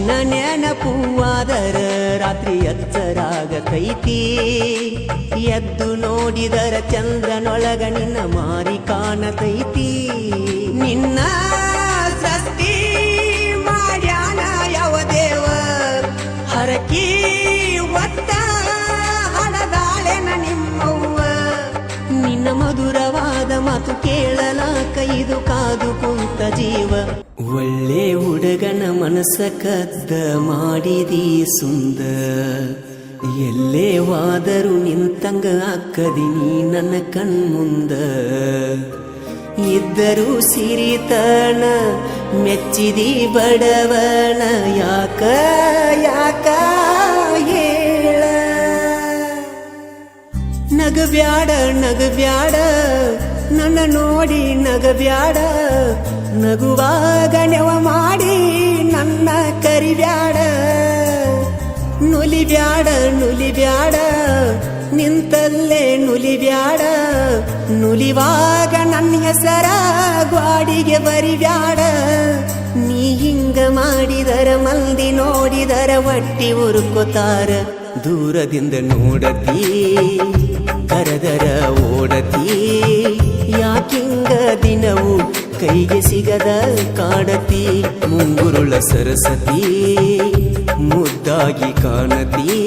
ನಿನ್ನ ನೆನಪುವಾದರ ರಾತ್ರಿ ಎಚ್ಚರಾಗತೈತಿ ಎದ್ದು ನೋಡಿದರ ಚಂದ್ರನೊಳಗ ನಿನ್ನ ಮಾರಿ ಕಾಣತೈತಿ ನಿನ್ನ ಸೃಷ್ಟಿ ಮಾಡ್ಯಾನ ಯಾವ ದೇವ ಹರಕಿ ಒತ್ತ ಹಣದಾಳೆನ ನಿಮ್ಮವ್ವ ನಿನ್ನ ಮಧುರವಾದ ಮಾತು ಕೇಳಲಾಕ ಇದು ಕಾದು ಕುಂತ ಜೀವ ಒಳ್ಳೆ ಹುಡುಗನ ಮನಸ್ಸ ಕದ್ದ ಮಾಡಿದಿ ಸುಂದ ಎಲ್ಲೇ ವಾದರು ನಿಂತಂಗ ಅಕ್ಕದಿನಿ ನನ್ನ ಕಣ್ಮುಂದ ಇದ್ದರೂ ಸಿರಿತನ ಮೆಚ್ಚಿದಿ ಬಡವನ ಯಾಕ ಯಾಕ ಹೇಳ ನಗಬ್ಯಾಡ ನಗಬ್ಯಾಡ ನನ್ನ ನೋಡಿ ನಗಬ್ಯಾಡ ನಗುವಾಗ ನೆವ ಮಾಡಿ ನನ್ನ ಕರಿಬ್ಯಾಡ ನುಲಿಬ್ಯಾಡ ನುಲಿಬ್ಯಾಡ ನಿಂತಲ್ಲೇ ನುಲಿಬ್ಯಾಡ ನುಲಿವಾಗ ನನ್ನ ಹೆಸರ ಗ್ವಾಡಿಗೆ ಬರಿಬ್ಯಾಡ ನೀ ಹಿಂಗ ಮಾಡಿದರ ಮಂದಿ ನೋಡಿದರ ಒಟ್ಟಿ ಉರುಕೋತಾರ ದೂರದಿಂದ ನೋಡತಿ ಕರೆದರ ಓಡತಿ ಯಾಕಿಂಗ ದಿನವು ಕೈಗೆ ಸಿಗದ ಕಾಡತಿ ಮುಂಗುರುಳ ಸರಸತಿ ಮುದ್ದಾಗಿ ಕಾಣತಿ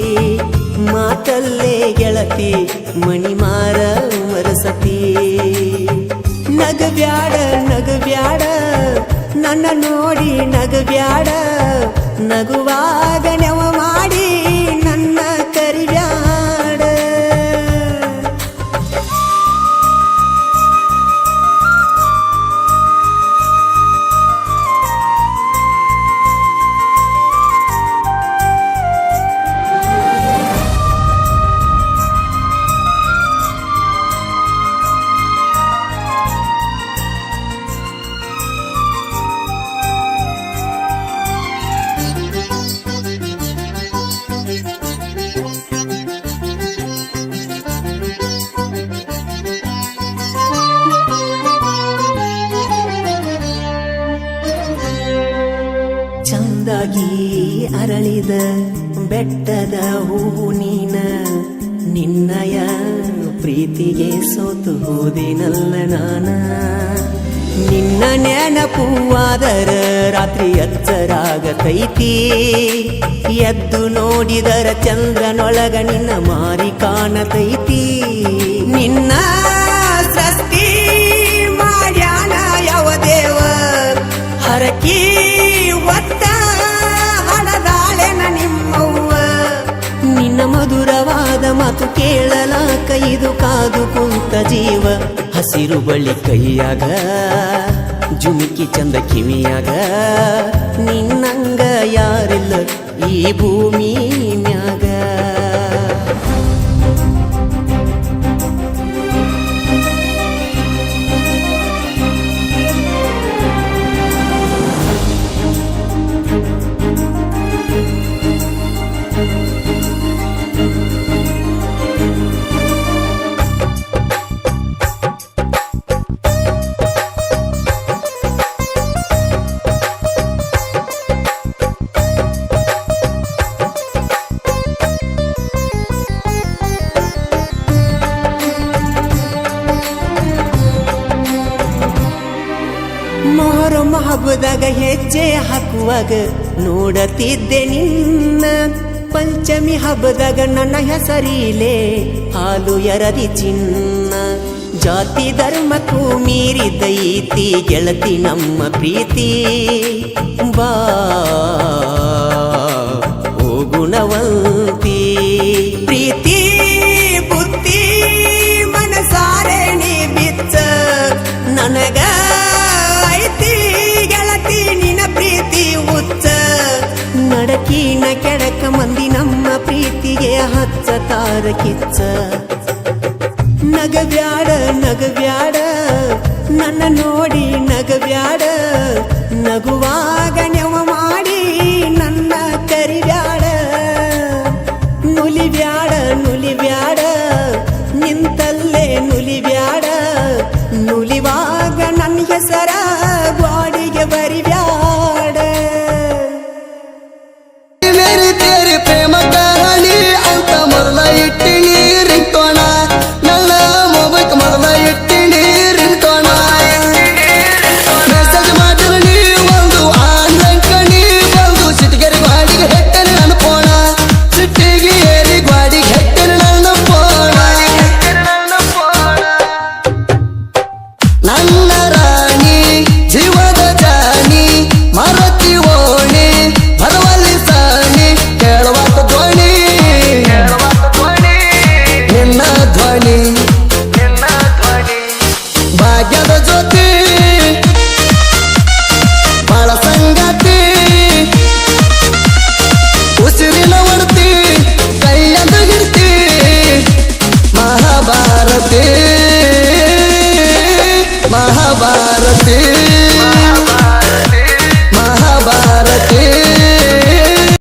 ಮಾತಲ್ಲೇ ಗೆಳತಿ ಮಣಿಮಾರ ಮರಸತಿ ನಗಬ್ಯಾಡ ನಗಬ್ಯಾಡ ನನ್ನ ನೋಡಿ ನಗಬ್ಯಾಡ ನಗುವಾಗ ನೆವ ಮಾಡಿ ನನ್ನ ಕರಿಬ್ಯಾಡ ಚಂದಾಗಿ ಅರಳಿದ ಬೆಟ್ಟದ ಹೂವು ನೀನ ನಿನ್ನಯ ಪ್ರೀತಿಗೆ ಸೋತು ಹೋದಿನಲ್ಲ ನಾನ ನಿನ್ನ ನೆನಪುವಾದರ ರಾತ್ರಿ ಎಚ್ಚರಾಗತೈತಿ ಎದ್ದು ನೋಡಿದರ ಚಂದ್ರನೊಳಗ ನಿನ್ನ ಮಾರಿ ಕಾಣತೈತಿ ನಿನ್ನ ಸೃಷ್ಟಿ ಮಾಡ್ಯಾನ ಯಾವ ದೇವ ಹರಕಿ ಒತ್ತ ಹಣದಾಳೆನ ನಿಮ್ಮವ್ವ ನಿನ್ನ ಮಧುರವಾದ ಮಾತು ಕೇಳಲಾಕ ಇದು ಕಾದು ಕುಂತ ಜೀವ ಹಸಿರು ಬಳ್ಳಿ ಕೈಯಾಗ ಜುಮಿಕಿ ಚಂದ ಕಿವಿಯಾಗ ನಿನ್ನಂಗ ಯಾರಿಲ್ಲ ಈ ಭೂಮಿ ಮ್ಯಾಗ ಮೊಹರಂ ಹಬ್ಬದಾಗ ಹೆಜ್ಜೆ ಹಾಕುವಾಗ ನೋಡತಿದ್ದೆ ನಿನ್ನ ಪಂಚಮಿ ಹಬ್ಬದಾಗ ನನ್ನ ಹೆಸರಿಲೆ ಹಾಲು ಎರದಿ ಚಿನ್ನ ಜಾತಿ ಧರ್ಮಕ್ಕೂ ಮೀರಿದೈತಿ ಗೆಳತಿ ನಮ್ಮ ಪ್ರೀತಿ ಬಾ ಓ ಗುಣವಂತಿ ಪ್ರೀತಿ ಬುದ್ಧಿ ಮನಸಾರೆ ನೀ ಬಿಚ್ಚ ನನಗ ಗೆಳತಿ ನಿನ ಪ್ರೀತಿ ಉಚ್ಚ ನಡಕಿನ ಕೆಡಕ ಮಂದಿ ನಮ್ಮ ಪ್ರೀತಿಗೆ ಹಚ್ಚತಾರ ಕಿಚ್ಚ ನಗಬ್ಯಾಡ ನಗಬ್ಯಾಡ ನನ್ನ ನೋಡಿ ನಗಬ್ಯಾಡ ನಗುವಾ